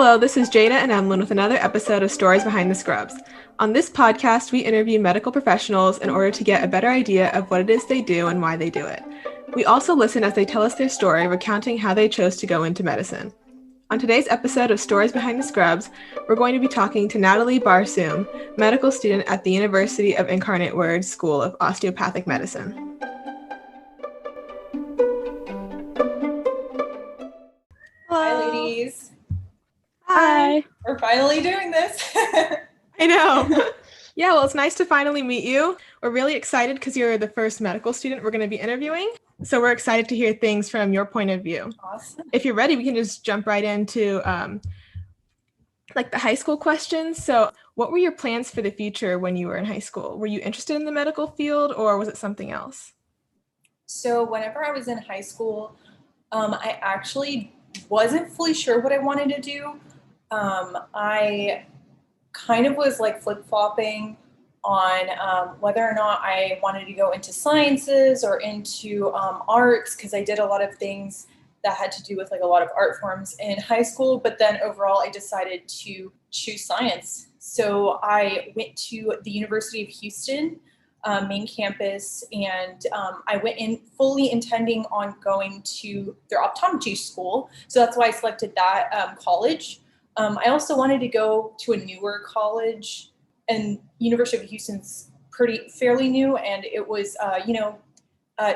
Hello, this is Jada and Emlyn with another episode of Stories Behind the Scrubs. On this podcast, we interview medical professionals in order to get a better idea of what it is they do and why they do it. We also listen as they tell us their story, recounting how they chose to go into medicine. On today's episode of Stories Behind the Scrubs, we're going to be talking to Nathalie Barsoum, medical student at the University of Incarnate Word School of Osteopathic Medicine. Hi, ladies. Hi. We're finally doing this. I know. Yeah, well, it's nice to finally meet you. We're really excited because you're the first medical student we're going to be interviewing. So we're excited to hear things from your point of view. Awesome. If you're ready, we can just jump right into the high school questions. So what were your plans for the future when you were in high school? Were you interested in the medical field or was it something else? So whenever I was in high school, I actually wasn't fully sure what I wanted to do. I kind of was like flip-flopping on whether or not I wanted to go into sciences or into arts, because I did a lot of things that had to do with like a lot of art forms in high school. But then overall, I decided to choose science. So I went to the University of Houston main campus, and I went in fully intending on going to their optometry school. So that's why I selected that college. I also wanted to go to a newer college, and University of Houston's fairly new, and it was,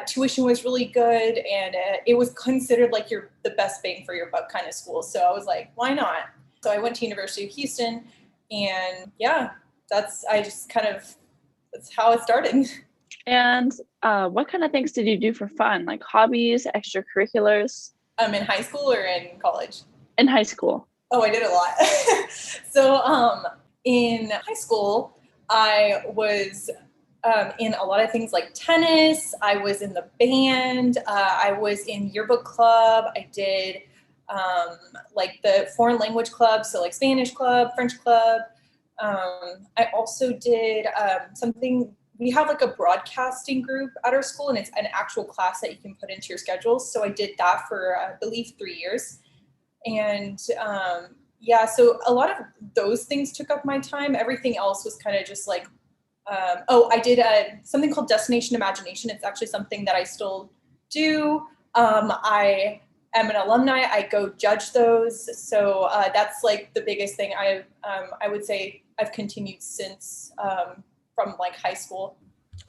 tuition was really good, and it was considered like the best bang for your buck kind of school. So I was like, why not? So I went to University of Houston, and yeah, that's how it started. And what kind of things did you do for fun, like hobbies, extracurriculars? In high school or in college? In high school. Oh, I did a lot. So in high school, I was in a lot of things like tennis. I was in the band. I was in yearbook club. I did like the foreign language club, so like Spanish club, French club. I also did something. We have like a broadcasting group at our school, and it's an actual class that you can put into your schedule. So I did that for, I believe, 3 years. And so a lot of those things took up my time. Everything else was kind of just like, I did something called Destination Imagination. It's actually something that I still do. I am an alumni. I go judge those. So that's like the biggest thing I would say I've continued since from like high school.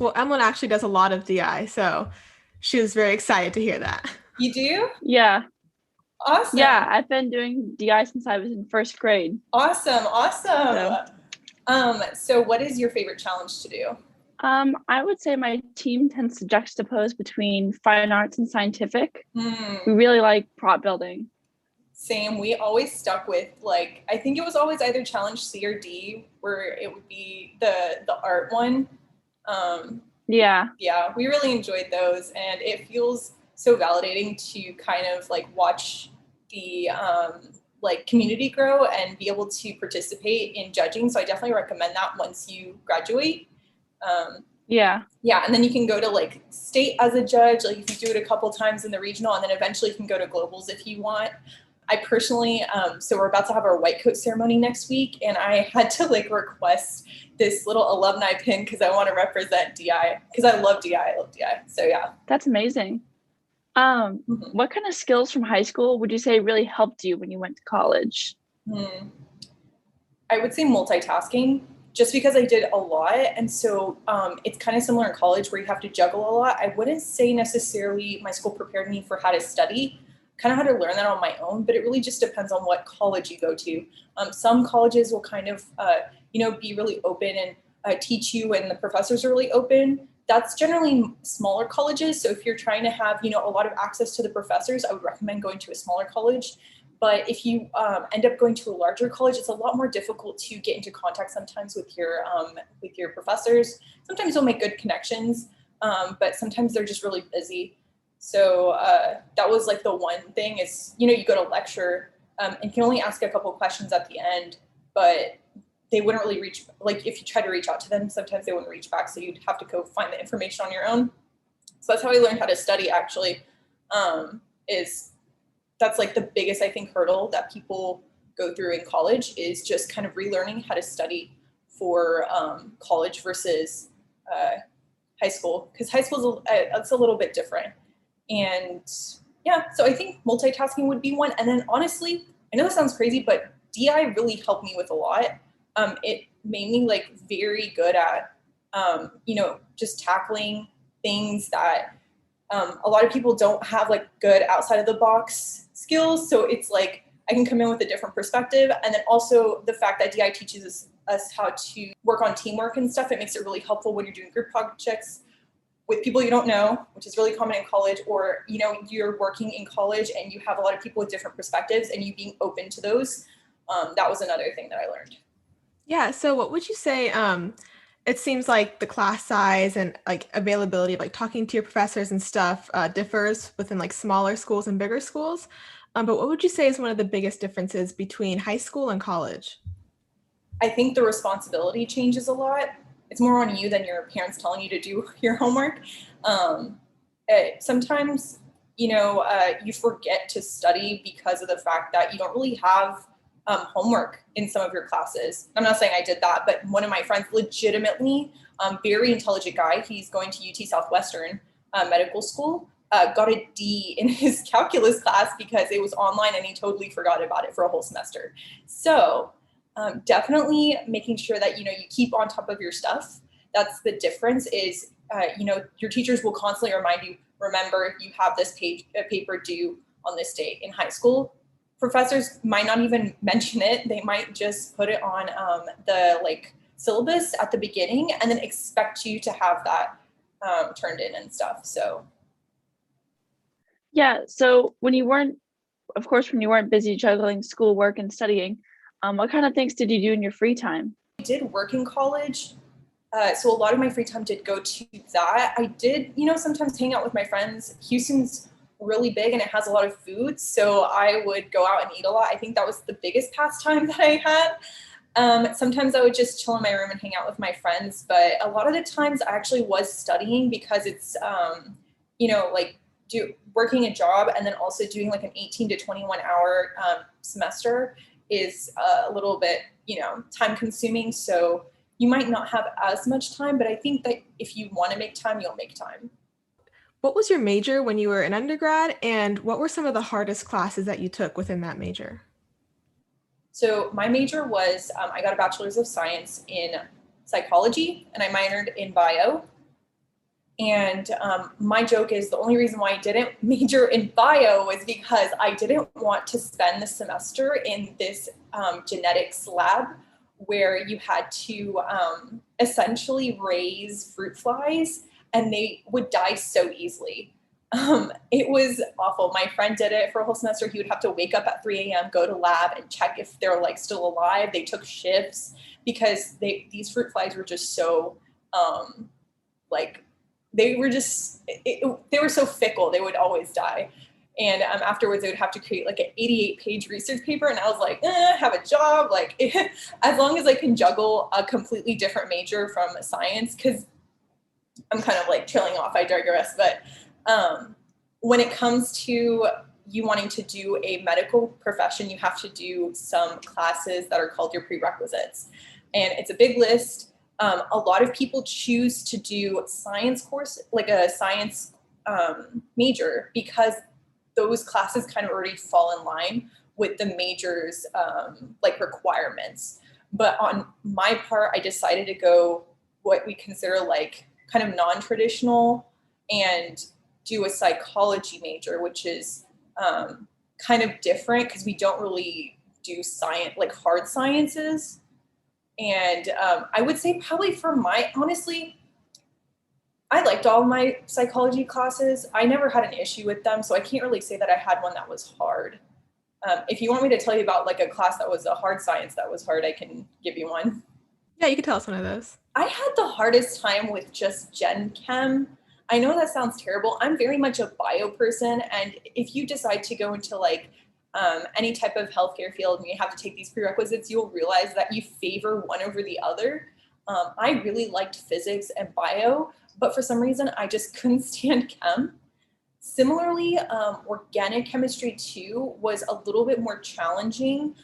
Well, Emlyn actually does a lot of DI, so she was very excited to hear that. You do? Yeah. Awesome. Yeah, I've been doing DI since I was in first grade. Awesome. So what is your favorite challenge to do? I would say my team tends to juxtapose between fine arts and scientific. We really like prop building. Same. We always stuck with like, I think it was always either challenge C or D, where it would be the art one. Yeah, we really enjoyed those, and it feels so validating to kind of like watch the like community grow and be able to participate in judging. So I definitely recommend that once you graduate. Yeah, and then you can go to like state as a judge, like if you do it a couple times in the regional, and then eventually you can go to globals if you want. I personally, so we're about to have our white coat ceremony next week, and I had to like request this little alumni pin because I want to represent DI, because I love DI. So yeah. That's amazing. What kind of skills from high school would you say really helped you when you went to college? I would say multitasking, just because I did a lot. And so it's kind of similar in college where you have to juggle a lot. I wouldn't say necessarily my school prepared me for how to study. Kind of had to learn that on my own, but it really just depends on what college you go to. Some colleges will kind of, be really open and teach you, and the professors are really open. That's generally smaller colleges. So if you're trying to have, a lot of access to the professors, I would recommend going to a smaller college. But if you end up going to a larger college, it's a lot more difficult to get into contact sometimes with your professors. Sometimes you'll make good connections, but sometimes they're just really busy. So that was like the one thing is, you go to lecture and you can only ask a couple questions at the end, but they wouldn't really reach, like if you try to reach out to them, sometimes they wouldn't reach back. So you'd have to go find the information on your own. So that's how I learned how to study actually, that's like the biggest, I think, hurdle that people go through in college is just kind of relearning how to study for college versus high school, because high school is it's a little bit different. And yeah, so I think multitasking would be one. And then honestly, I know this sounds crazy, but DI really helped me with a lot. It made me like very good at, just tackling things that a lot of people don't have like good outside of the box skills. So it's like I can come in with a different perspective. And then also the fact that DI teaches us how to work on teamwork and stuff. It makes it really helpful when you're doing group projects with people you don't know, which is really common in college, or, you're working in college and you have a lot of people with different perspectives and you being open to those. That was another thing that I learned. Yeah. So what would you say, it seems like the class size and like availability of like talking to your professors and stuff differs within like smaller schools and bigger schools. But what would you say is one of the biggest differences between high school and college? I think the responsibility changes a lot. It's more on you than your parents telling you to do your homework. Sometimes, you forget to study because of the fact that you don't really have homework in some of your classes. I'm not saying I did that, but one of my friends, legitimately, very intelligent guy, he's going to UT Southwestern medical school, got a D in his calculus class because it was online and he totally forgot about it for a whole semester. So definitely making sure that, you keep on top of your stuff. That's the difference is, your teachers will constantly remind you, remember, you have this paper due on this date. In high school, professors might not even mention it. They might just put it on the syllabus at the beginning and then expect you to have that turned in and stuff. So. Yeah. So when you weren't busy juggling schoolwork and studying, what kind of things did you do in your free time? I did work in college. So a lot of my free time did go to that. I did, sometimes hang out with my friends. Houston's really big and it has a lot of food. So I would go out and eat a lot. I think that was the biggest pastime that I had. Sometimes I would just chill in my room and hang out with my friends. But a lot of the times I actually was studying because it's, working a job and then also doing like an 18 to 21 hour semester is a little bit, time consuming. So you might not have as much time, but I think that if you want to make time, you'll make time. What was your major when you were an undergrad, and what were some of the hardest classes that you took within that major? So my major was, I got a bachelor's of science in psychology and I minored in bio. And my joke is the only reason why I didn't major in bio was because I didn't want to spend the semester in this genetics lab where you had to essentially raise fruit flies and they would die so easily. It was awful. My friend did it for a whole semester. He would have to wake up at 3 a.m., go to lab and check if they're still alive. They took shifts because these fruit flies were just so they were so fickle, they would always die. And afterwards they would have to create an 88-page research paper. And I was like, have a job. As long as I can juggle a completely different major from science, because I'm kind of trailing off, I digress. But when it comes to you wanting to do a medical profession, you have to do some classes that are called your prerequisites. And it's a big list. A lot of people choose to do science course, like a science major, because those classes kind of already fall in line with the major's requirements. But on my part, I decided to go what we consider kind of non-traditional and do a psychology major, which is kind of different because we don't really do science, hard sciences. And I would say probably honestly, I liked all my psychology classes. I never had an issue with them, so I can't really say that I had one that was hard. If you want me to tell you about a class that was a hard science that was hard, I can give you one. Yeah, you could tell us one of those. I had the hardest time with just Gen Chem. I know that sounds terrible. I'm very much a bio person, and if you decide to go into any type of healthcare field and you have to take these prerequisites, you'll realize that you favor one over the other. I really liked physics and bio, but for some reason I just couldn't stand chem. Similarly, organic chemistry too was a little bit more challenging,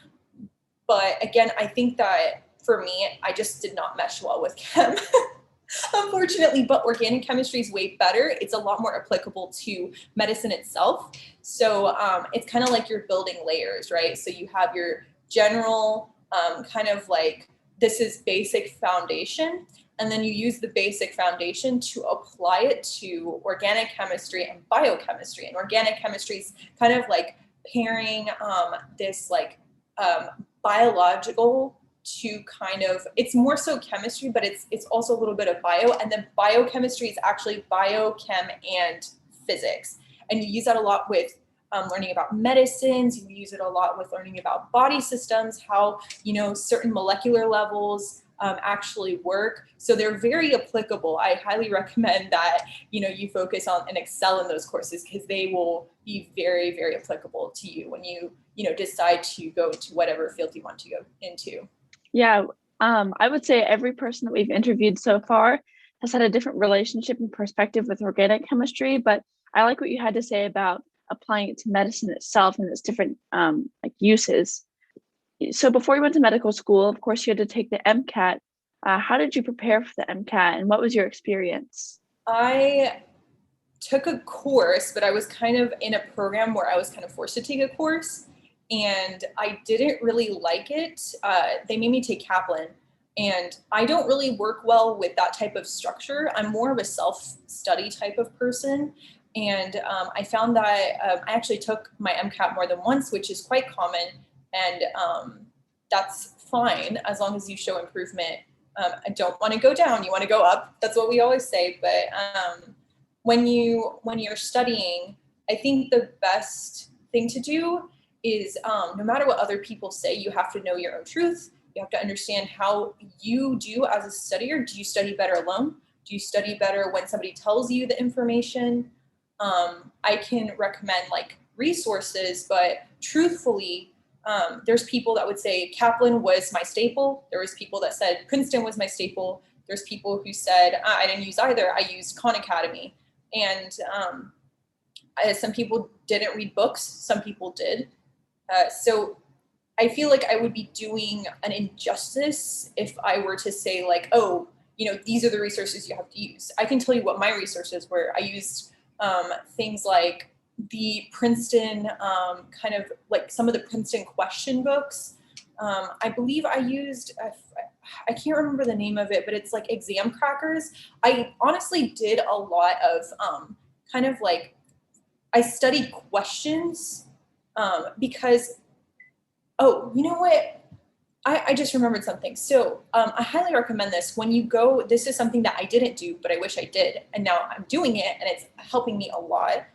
But again, I think that for me, I just did not mesh well with chem. Unfortunately, but organic chemistry is way better. It's a lot more applicable to medicine itself. So it's kind of like you're building layers, right? So you have your general kind of like, this is basic foundation. And then you use the basic foundation to apply it to organic chemistry and biochemistry. And organic chemistry is kind of like pairing this like biological to kind of, it's more so chemistry, but it's also a little bit of bio. And then biochemistry is actually biochem and physics. And you use that a lot with learning about medicines. You use it a lot with learning about body systems, how, you know, certain molecular levels actually work. So they're very applicable. I highly recommend that, you know, you focus on and excel in those courses, because they will be very, very applicable to you when you know, decide to go into whatever field you want to go into. Yeah, I would say every person that we've interviewed so far has had a different relationship and perspective with organic chemistry, but I like what you had to say about applying it to medicine itself and its different like uses. So before you went to medical school, of course, you had to take the MCAT. How did you prepare for the MCAT, and what was your experience? I took a course, but I was kind of in a program where I was kind of forced to take a course, and I didn't really like it. They made me take Kaplan, and I don't really work well with that type of structure. I'm more of a self-study type of person. And I found that I actually took my MCAT more than once, which is quite common. And that's fine as long as you show improvement. I don't want to go down, you want to go up. That's what we always say. But when you're studying, I think the best thing to do is no matter what other people say, you have to know your own truth. You have to understand how you do as a studier. Do you study better alone? Do you study better when somebody tells you the information? I can recommend like resources, but truthfully, there's people that would say Kaplan was my staple. There was people that said Princeton was my staple. There's people who said I didn't use either. I used Khan Academy. And some people didn't read books. Some people did. So I feel like I would be doing an injustice if I were to say like, oh, you know, these are the resources you have to use. I can tell you what my resources were. I used things like the Princeton, kind of like some of the Princeton question books. I believe I used, I can't remember the name of it, but it's like exam crackers. I honestly did a lot of kind of like, I studied questions because, oh, you know what? I just remembered something. So I highly recommend this. When you go, this is something that I didn't do, but I wish I did. And now I'm doing it and it's helping me a lot.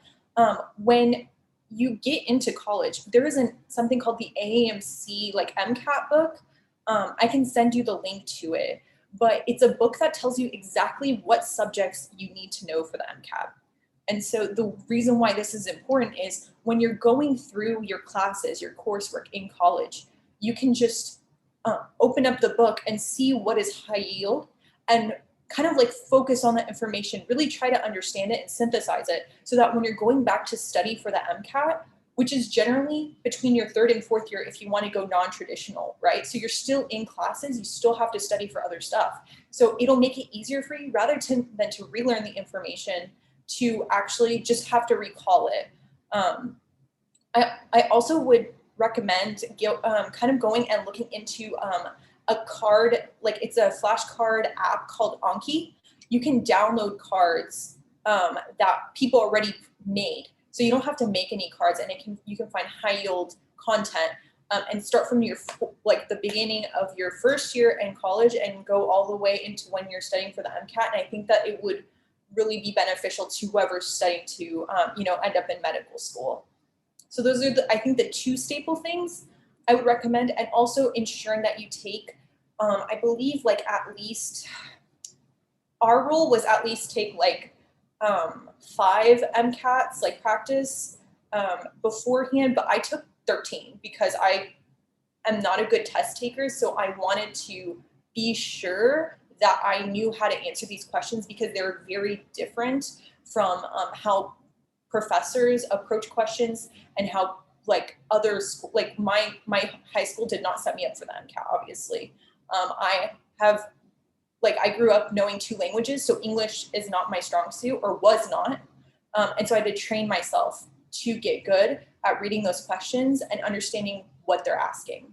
When you get into college, there is something called the AAMC like MCAT book. I can send you the link to it, but it's a book that tells you exactly what subjects you need to know for the MCAT. And so the reason why this is important is when you're going through your classes, your coursework in college, you can just open up the book and see what is high yield and kind of like focus on that information, really try to understand it and synthesize it so that when you're going back to study for the MCAT, which is generally between your third and fourth year if you want to go non-traditional, right? So you're still in classes, you still have to study for other stuff. So it'll make it easier for you than to relearn the information, to actually just have to recall it. I also would recommend kind of going and looking into a card, like it's a flashcard app called Anki. You can download cards that people already made. So you don't have to make any cards, and you can find high yield content and start from your like the beginning of your first year in college and go all the way into when you're studying for the MCAT. And I think that it would really be beneficial to whoever's studying to end up in medical school. So those are I think the two staple things I would recommend, and also ensuring that you take, I believe like at least, our rule was at least take like 5 MCATs, like practice beforehand, but I took 13 because I am not a good test taker. So I wanted to be sure that I knew how to answer these questions because they're very different from how professors approach questions and how like other school, like my high school did not set me up for the MCAT, obviously. I grew up knowing 2 languages, so English is not my strong suit, or was not. And so I had to train myself to get good at reading those questions and understanding what they're asking.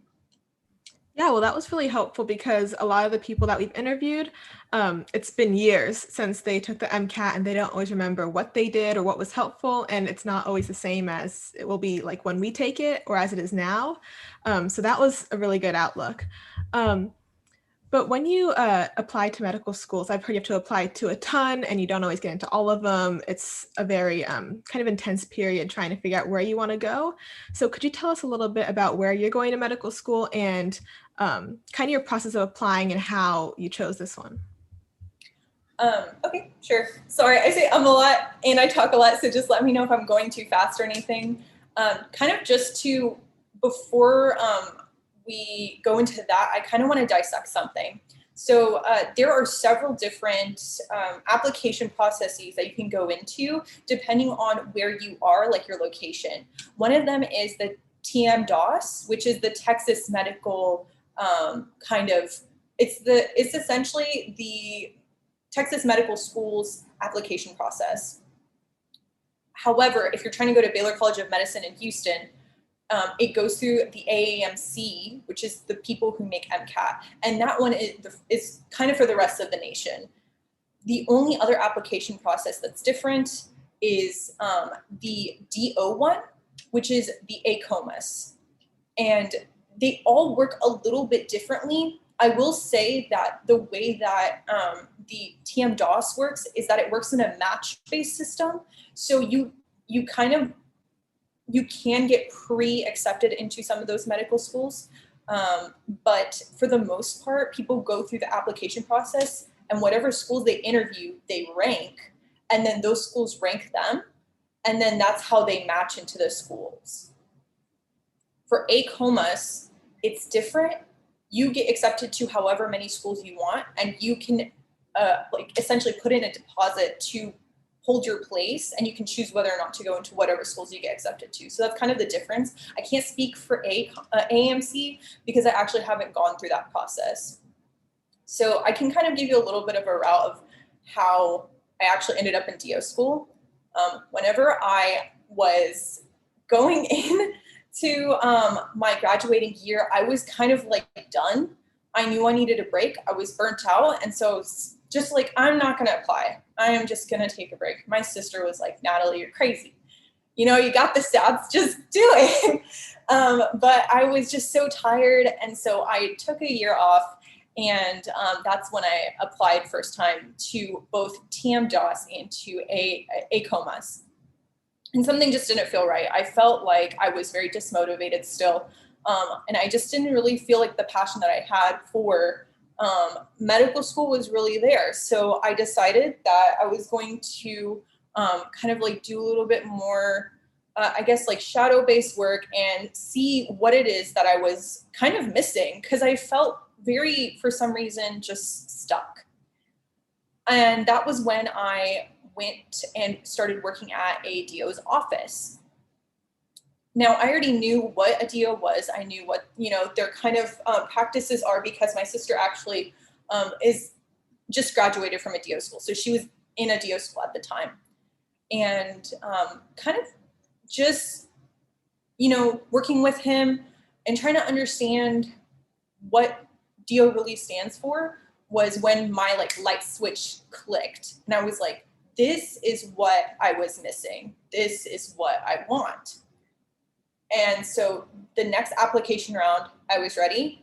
Yeah, well, that was really helpful because a lot of the people that we've interviewed, it's been years since they took the MCAT and they don't always remember what they did or what was helpful. And it's not always the same as it will be like when we take it or as it is now. So that was a really good outlook. But when you apply to medical schools, I've heard you have to apply to a ton and you don't always get into all of them. It's a very kind of intense period trying to figure out where you want to go. So could you tell us a little bit about where you're going to medical school and kind of your process of applying and how you chose this one? Okay, sure. Sorry, I say a lot and I talk a lot, so just let me know if I'm going too fast or anything. Kind of just to, before we go into that, I kind of want to dissect something. So there are several different application processes that you can go into depending on where you are, like your location. One of them is the TMDOS, which is the Texas Medical it's essentially the Texas Medical School's application process. However, if you're trying to go to Baylor College of Medicine in Houston, it goes through the AAMC, which is the people who make MCAT, and that one is kind of for the rest of the nation. The only other application process that's different is the DO one, which is the ACOMAS, and they all work a little bit differently. I will say that the way that the TMDOS works is that it works in a match-based system, so you can get pre-accepted into some of those medical schools. But for the most part, people go through the application process, and whatever schools they interview, they rank, and then those schools rank them, and then that's how they match into the schools. For ACOMAS, it's different. You get accepted to however many schools you want, and you can essentially put in a deposit to hold your place, and you can choose whether or not to go into whatever schools you get accepted to. So that's kind of the difference. I can't speak for AMC because I actually haven't gone through that process. So I can kind of give you a little bit of a route of how I actually ended up in DO school. Whenever I was going in to my graduating year, I was kind of like done. I knew I needed a break. I was burnt out. And so just like, I'm not going to apply. I am just going to take a break. My sister was like, Natalie, you're crazy. You know, you got the stats, just do it. But I was just so tired. And so I took a year off. And that's when I applied first time to both TMDOS and to ACOMAS. And something just didn't feel right. I felt like I was very dismotivated still. And I just didn't really feel like the passion that I had for medical school was really there. So I decided that I was going to kind of like do a little bit more, I guess like shadow-based work and see what it is that I was kind of missing, because I felt very, for some reason, just stuck. And that was when I went and started working at a DO's office. Now, I already knew what a DO was. I knew what, their kind of practices are, because my sister actually is just graduated from a DO school. So she was in a DO school at the time. And kind of just, working with him and trying to understand what DO really stands for was when my light switch clicked. And I was like, this is what I was missing. This is what I want. And so the next application round, I was ready.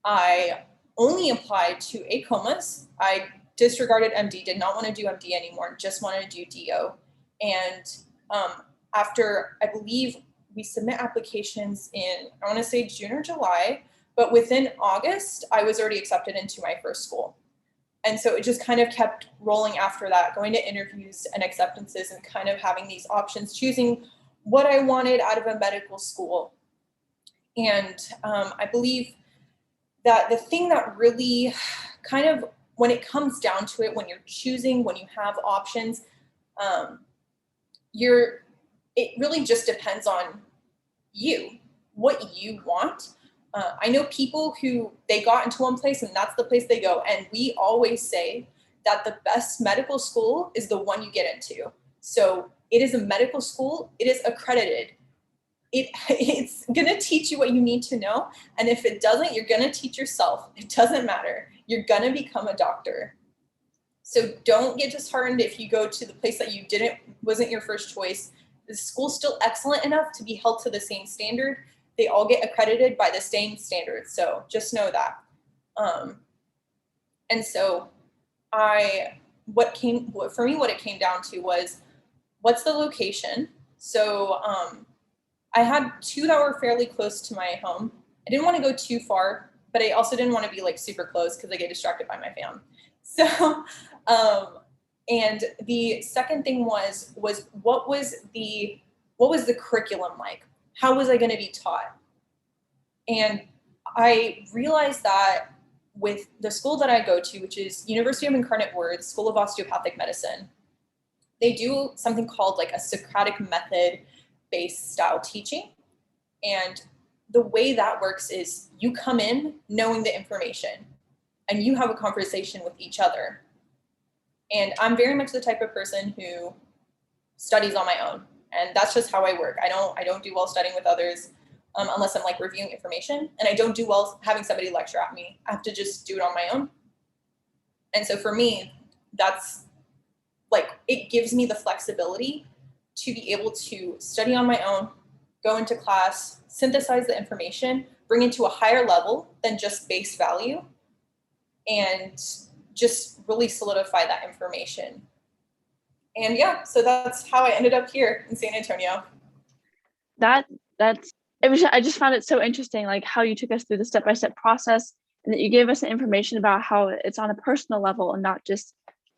I only applied to ACOMAS. I disregarded MD, did not want to do MD anymore, just wanted to do DO. And after, I believe we submit applications in, I want to say June or July, but within August, I was already accepted into my first school. And so it just kind of kept rolling after that, going to interviews and acceptances and kind of having these options, choosing what I wanted out of a medical school. And I believe that the thing that really kind of, when it comes down to it, when you're choosing, when you have options, it really just depends on what you want. I know people who they got into one place and that's the place they go. And we always say that the best medical school is the one you get into. So it is a medical school. It is accredited. It's going to teach you what you need to know. And if it doesn't, you're going to teach yourself. It doesn't matter. You're going to become a doctor. So don't get disheartened if you go to the place that wasn't your first choice. The school's still excellent enough to be held to the same standard. They all get accredited by the same standards. So just know that. And so what it came down to was, what's the location? So I had two that were fairly close to my home. I didn't want to go too far, but I also didn't want to be like super close because I get distracted by my fam. So, and the second thing was what was the curriculum like? How was I going to be taught? And I realized that with the school that I go to, which is University of Incarnate Words, School of Osteopathic Medicine, they do something called like a Socratic method based style teaching. And the way that works is you come in knowing the information and you have a conversation with each other. And I'm very much the type of person who studies on my own. And that's just how I work. I don't do well studying with others unless I'm like reviewing information. And I don't do well having somebody lecture at me. I have to just do it on my own. And so for me, that's like, it gives me the flexibility to be able to study on my own, go into class, synthesize the information, bring it to a higher level than just base value, and just really solidify that information. And yeah, so that's how I ended up here in San Antonio. I just found it so interesting, like how you took us through the step-by-step process and that you gave us the information about how it's on a personal level and not just,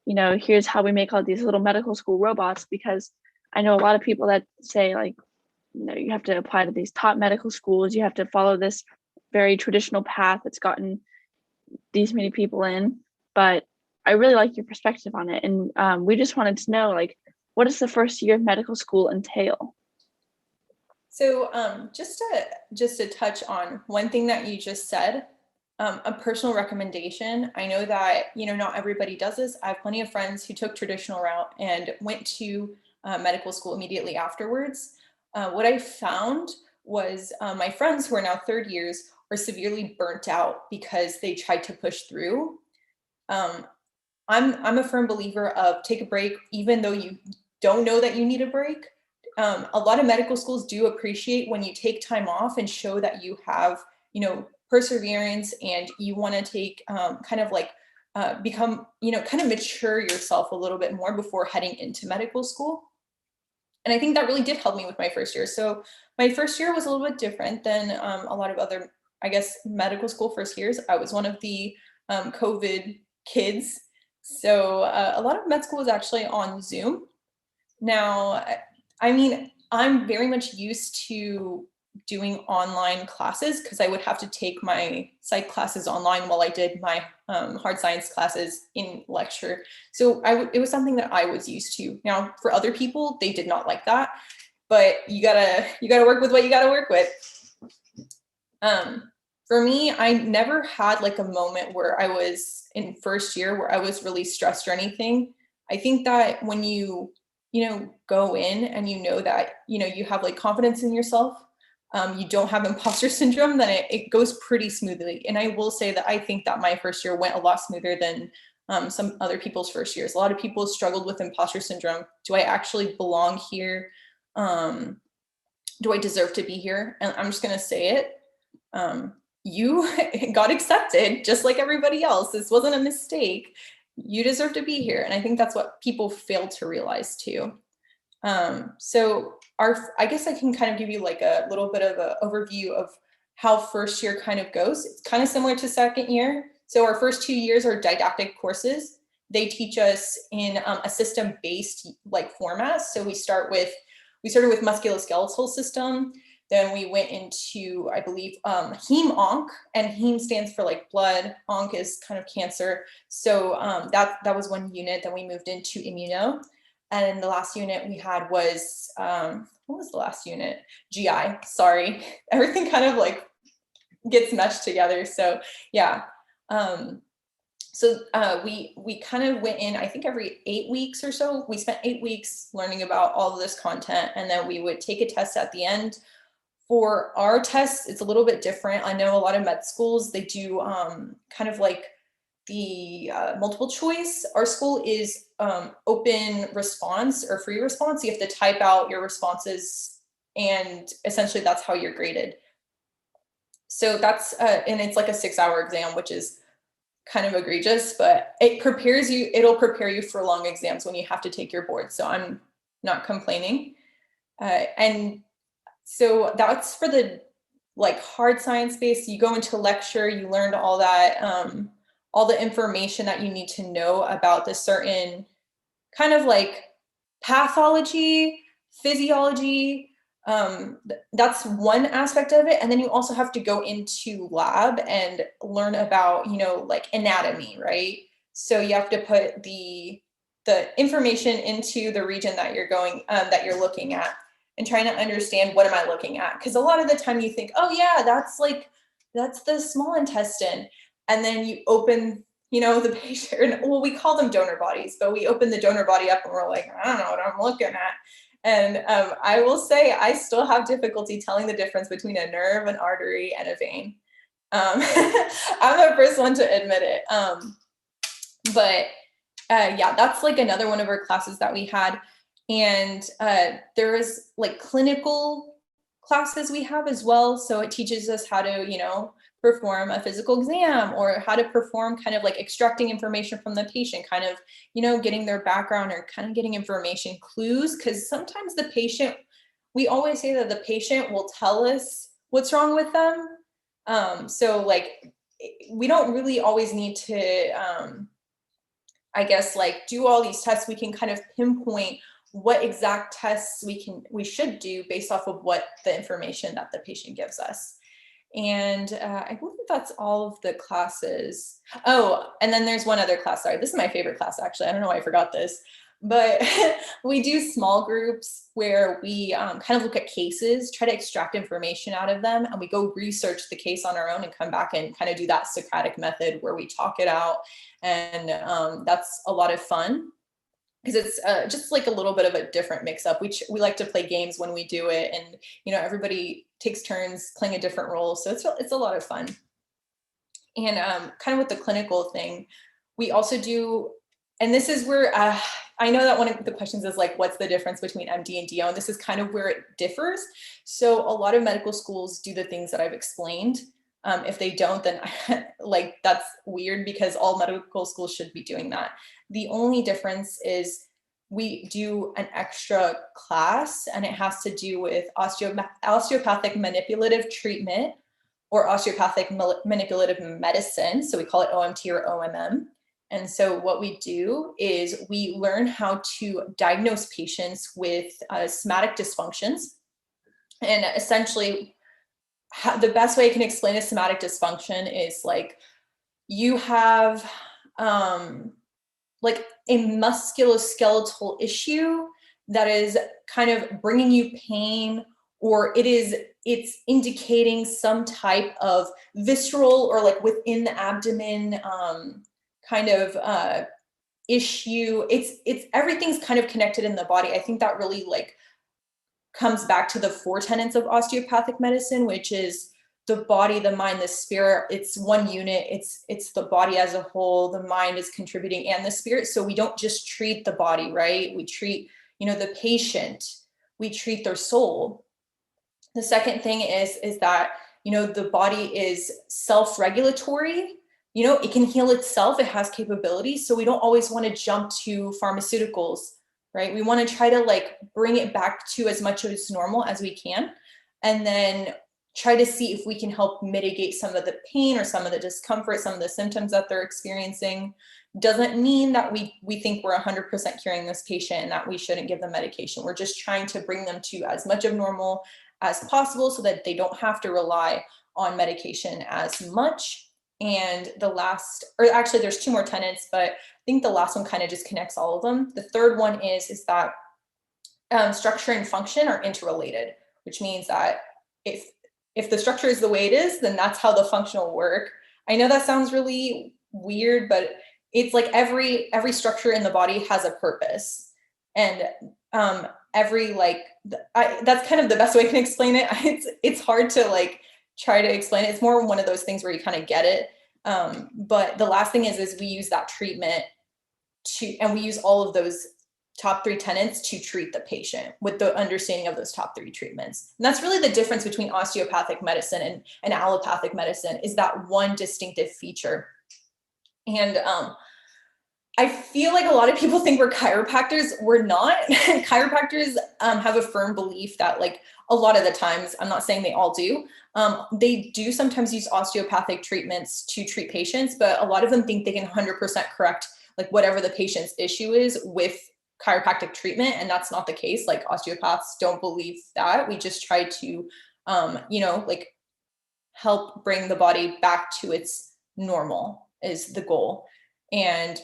here's how we make all these little medical school robots, because I know a lot of people that say like, you have to apply to these top medical schools, you have to follow this very traditional path that's gotten these many people in. But I really like your perspective on it. And we just wanted to know, like, what does the first year of medical school entail? So just to touch on one thing that you just said, a personal recommendation. I know that, not everybody does this. I have plenty of friends who took traditional route and went to medical school immediately afterwards. What I found was my friends who are now third years are severely burnt out because they tried to push through. I'm a firm believer of take a break, even though you don't know that you need a break. A lot of medical schools do appreciate when you take time off and show that you have, perseverance and you want to take become, kind of mature yourself a little bit more before heading into medical school. And I think that really did help me with my first year. So my first year was a little bit different than a lot of other, I guess, medical school first years. I was one of the COVID kids. So a lot of med school was actually on Zoom. Now, I mean, I'm very much used to doing online classes because I would have to take my psych classes online while I did my hard science classes in lecture. So it was something that I was used to. Now, for other people, they did not like that, but you gotta work with what you gotta work with. For me, I never had like a moment where I was in first year where I was really stressed or anything. I think that when you go in and that, you have like confidence in yourself, you don't have imposter syndrome, then it goes pretty smoothly. And I will say that I think that my first year went a lot smoother than some other people's first years. A lot of people struggled with imposter syndrome. Do I actually belong here? Do I deserve to be here? And I'm just going to say it. You got accepted just like everybody else. This wasn't a mistake. You deserve to be here. And I think that's what people fail to realize too. So I guess I can kind of give you like a little bit of an overview of how first year kind of goes. It's kind of similar to second year. So our first 2 years are didactic courses. They teach us in a system-based like format. So we started with musculoskeletal system. Then we went into, I believe, heme-onc, and heme stands for like blood. Onc is kind of cancer. So that was one unit. Then we moved into immuno. And the last unit we had was, what was the last unit? GI, sorry. Everything kind of like gets meshed together. So yeah. We kind of went in, I think every 8 weeks or so. We spent 8 weeks learning about all of this content, and then we would take a test at the end. For our tests, it's a little bit different. I know a lot of med schools, they do kind of like the multiple choice. Our school is open response or free response. You have to type out your responses, and essentially that's how you're graded. So that's, and it's like a 6-hour exam, which is kind of egregious, but it'll prepare you for long exams when you have to take your board. So I'm not complaining. And so that's for the like hard science base. You go into lecture, you learned all that, all the information that you need to know about the certain kind of like pathology, physiology. That's one aspect of it. And then you also have to go into lab and learn about, like anatomy, right? So you have to put the information into the region that you're going, that you're looking at, and trying to understand, what am I looking at? Because a lot of the time you think, oh yeah, that's the small intestine. And then you open, the patient, well, we call them donor bodies, but we open the donor body up and we're like, I don't know what I'm looking at. And I will say I still have difficulty telling the difference between a nerve, an artery, and a vein. I'm the first one to admit it. Yeah, that's like another one of our classes that we had. And there is like clinical classes we have as well. So it teaches us how to, perform a physical exam, or how to perform kind of like extracting information from the patient, kind of, getting their background, or kind of getting information clues. Because sometimes the patient, we always say that the patient will tell us what's wrong with them. So like, we don't really always need to, I guess, like do all these tests. We can kind of pinpoint what exact tests we should do based off of what the information that the patient gives us. And I believe that's all of the classes. Oh, and then there's one other class. Sorry, this is my favorite class, actually. I don't know why I forgot this, but we do small groups where we kind of look at cases, try to extract information out of them, and we go research the case on our own and come back and kind of do that Socratic method where we talk it out. And that's a lot of fun, because it's just like a little bit of a different mix-up. We like to play games when we do it, and everybody takes turns playing a different role, so it's a lot of fun. And kind of with the clinical thing, we also do, and this is where I know that one of the questions is like, what's the difference between MD and DO? And this is kind of where it differs. So a lot of medical schools do the things that I've explained. If they don't, then like that's weird, because all medical schools should be doing that. The only difference is we do an extra class, and it has to do with osteopathic manipulative treatment, or osteopathic manipulative medicine. So we call it OMT or OMM. And so what we do is we learn how to diagnose patients with somatic dysfunctions. And essentially, the best way I can explain a somatic dysfunction is like you have like a musculoskeletal issue that is kind of bringing you pain, or it's indicating some type of visceral or like within the abdomen kind of issue. It's everything's kind of connected in the body. I think that really like comes back to the 4 tenets of osteopathic medicine, which is the body, the mind, the spirit. It's one unit. It's the body as a whole. The mind is contributing, and the spirit. So we don't just treat the body, right? We treat, the patient. We treat their soul. The second thing is that, the body is self-regulatory. It can heal itself. It has capabilities. So we don't always want to jump to pharmaceuticals, right? We want to try to like bring it back to as much as normal as we can, and then try to see if we can help mitigate some of the pain or some of the discomfort, some of the symptoms that they're experiencing. Doesn't mean that we think we're 100% curing this patient and that we shouldn't give them medication. We're just trying to bring them to as much of normal as possible so that they don't have to rely on medication as much. And actually there's two more tenets, but I think the last one kind of just connects all of them. The third one is that structure and function are interrelated, which means that if the structure is the way it is, then that's how the function will work. I know that sounds really weird, but it's like every structure in the body has a purpose. And that's kind of the best way I can explain it. It's hard to like try to explain it. It's more one of those things where you kind of get it. But the last thing is we use that treatment and we use all of those top 3 tenets to treat the patient with the understanding of those top 3 treatments. And that's really the difference between osteopathic medicine and allopathic medicine, is that one distinctive feature. And I feel like a lot of people think we're chiropractors. We're not. Chiropractors have a firm belief that, like, a lot of the times, I'm not saying they all do, they do sometimes use osteopathic treatments to treat patients, but a lot of them think they can 100% correct like whatever the patient's issue is with chiropractic treatment. And that's not the case. Like, osteopaths don't believe that. We just try to, like, help bring the body back to its normal is the goal. And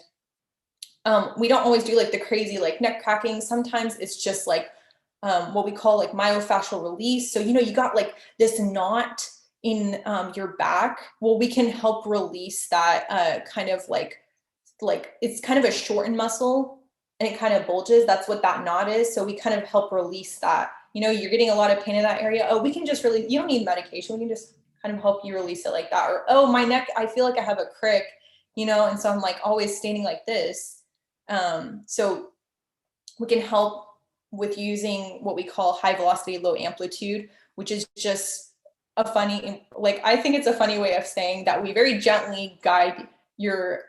we don't always do like the crazy like neck cracking. Sometimes it's just like what we call like myofascial release. So, you got like this knot in your back. Well, we can help release that kind of like it's kind of a shortened muscle and it kind of bulges. That's what that knot is. So we kind of help release that. You're getting a lot of pain in that area. Oh, we can just really, you don't need medication. We can just kind of help you release it like that. Or, oh, my neck, I feel like I have a crick, and so I'm like always standing like this. So we can help with using what we call high velocity, low amplitude, which is just a funny, like, I think it's a funny way of saying that we very gently guide your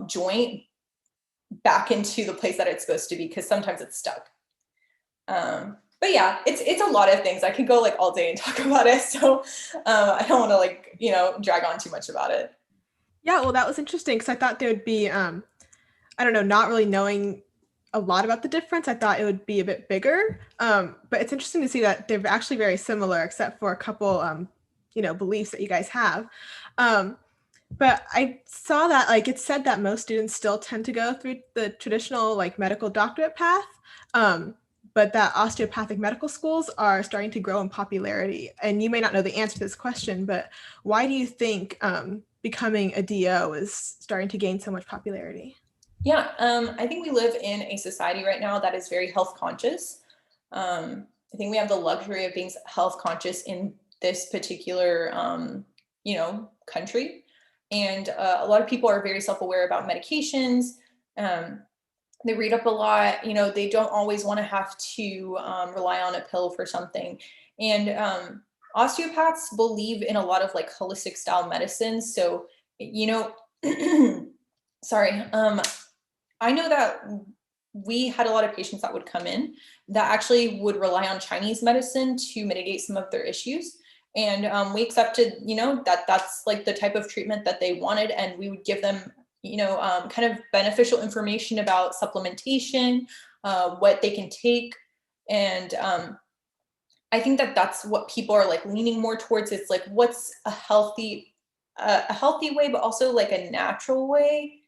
joint back into the place that it's supposed to be, because sometimes it's stuck. But yeah, it's a lot of things. I could go like all day and talk about it. So I don't want to like, drag on too much about it. Yeah, well, that was interesting because I thought there would be, I don't know, not really knowing a lot about the difference. I thought it would be a bit bigger, but it's interesting to see that they're actually very similar, except for a couple, beliefs that you guys have. But I saw that like it said that most students still tend to go through the traditional like medical doctorate path, but that osteopathic medical schools are starting to grow in popularity. And you may not know the answer to this question, but why do you think becoming a DO is starting to gain so much popularity? Yeah, I think we live in a society right now that is very health conscious. I think we have the luxury of being health conscious in this particular, country. And a lot of people are very self-aware about medications. They read up a lot. They don't always want to have to rely on a pill for something. And osteopaths believe in a lot of like holistic style medicine. So, sorry. I know that we had a lot of patients that would come in that actually would rely on Chinese medicine to mitigate some of their issues. And we accepted, that's like the type of treatment that they wanted. And we would give them, kind of beneficial information about supplementation, what they can take. And I think that that's what people are like leaning more towards. It's like, what's a healthy way, but also like a natural way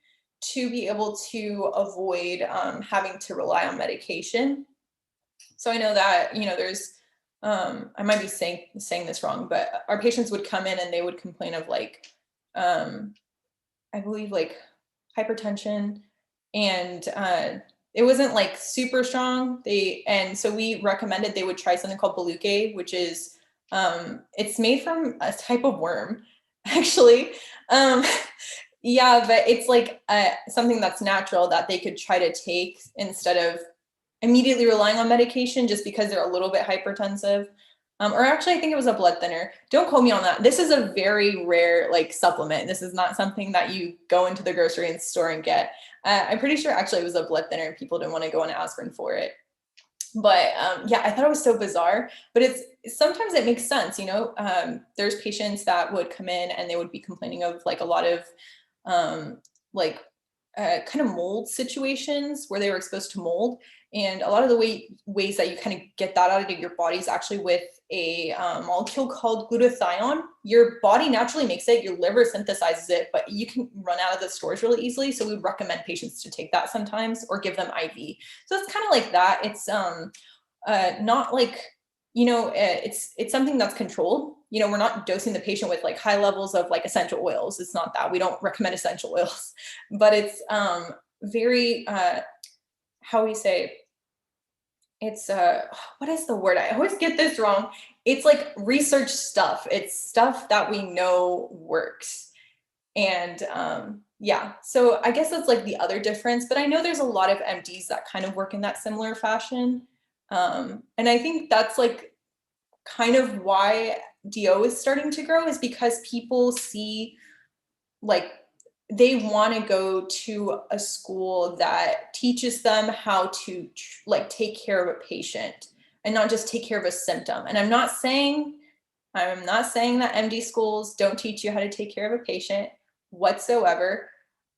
to be able to avoid having to rely on medication. So I know that, there's, I might be saying this wrong, but our patients would come in and they would complain of like, I believe like hypertension, and it wasn't like super strong. And so we recommended they would try something called Baluque, which is, it's made from a type of worm, actually. Yeah, but it's like something that's natural that they could try to take instead of immediately relying on medication just because they're a little bit hypertensive. Or actually, I think it was a blood thinner. Don't quote me on that. This is a very rare like supplement. This is not something that you go into the grocery store and get. I'm pretty sure actually it was a blood thinner and people didn't want to go on aspirin for it. But yeah, I thought it was so bizarre, but sometimes it makes sense. There's patients that would come in and they would be complaining of like a lot of like kind of mold situations where they were exposed to mold. And a lot of the ways that you kind of get that out of your body is actually with a molecule called glutathione. Your body naturally makes it, your liver synthesizes it, but you can run out of the stores really easily. So we would recommend patients to take that sometimes or give them IV. So it's kind of like that. It's not like, it's something that's controlled. We're not dosing the patient with like high levels of like essential oils. It's not that. We don't recommend essential oils, but it's very, how we say, it's what is the word? I always get this wrong. It's like research stuff. It's stuff that we know works. And yeah, so I guess that's like the other difference, but I know there's a lot of MDs that kind of work in that similar fashion. And I think that's like kind of why DO is starting to grow, is because people see like they want to go to a school that teaches them how to like take care of a patient and not just take care of a symptom. And I'm not saying that MD schools don't teach you how to take care of a patient whatsoever.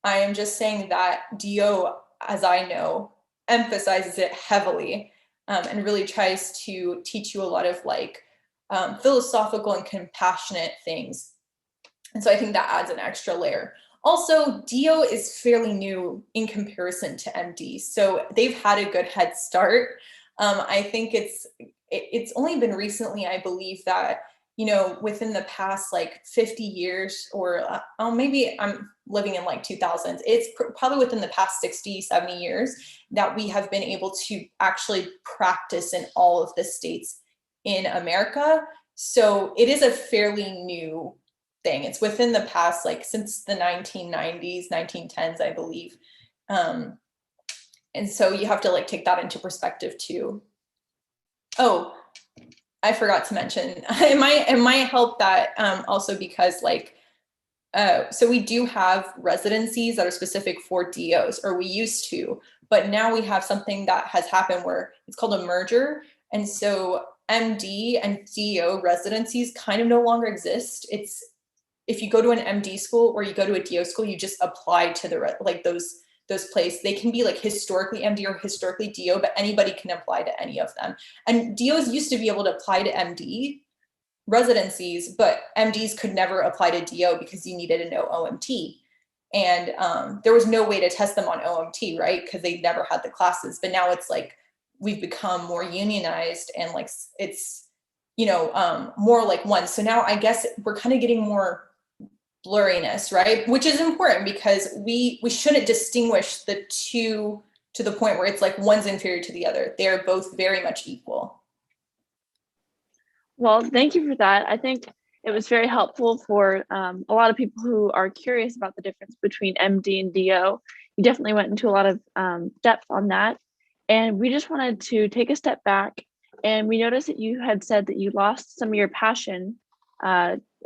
I am just saying that DO, as I know, emphasizes it heavily, and really tries to teach you a lot of like philosophical and compassionate things. And so I think that adds an extra layer. Also, DO is fairly new in comparison to MD, so they've had a good head start. I think it's only been recently, I believe, that within the past like 50 years, or maybe I'm living in like 2000s, it's probably within the past 60, 70 years that we have been able to actually practice in all of the states in America. So it is a fairly new thing. It's within the past, like since the 1990s, 1910s, I believe. And so you have to like take that into perspective too. Oh, I forgot to mention, it might help that also because like, so we do have residencies that are specific for DOs, or we used to, but now we have something that has happened where it's called a merger. And so MD and DO residencies kind of no longer exist. It's, if you go to an MD school or you go to a DO school, you just apply to the like those places. They can be like historically MD or historically DO, but anybody can apply to any of them. And DOs used to be able to apply to MD residencies, but MDs could never apply to DO because you needed to know OMT. And there was no way to test them on OMT, right? Because they never had the classes. But now it's like we've become more unionized and like it's, more like one. So now I guess we're kind of getting more blurriness, right? Which is important because we shouldn't distinguish the two to the point where it's like one's inferior to the other. They're both very much equal. Well, thank you for that. I think it was very helpful for a lot of people who are curious about the difference between MD and DO. You definitely went into a lot of depth on that. And we just wanted to take a step back, and we noticed that you had said that you lost some of your passion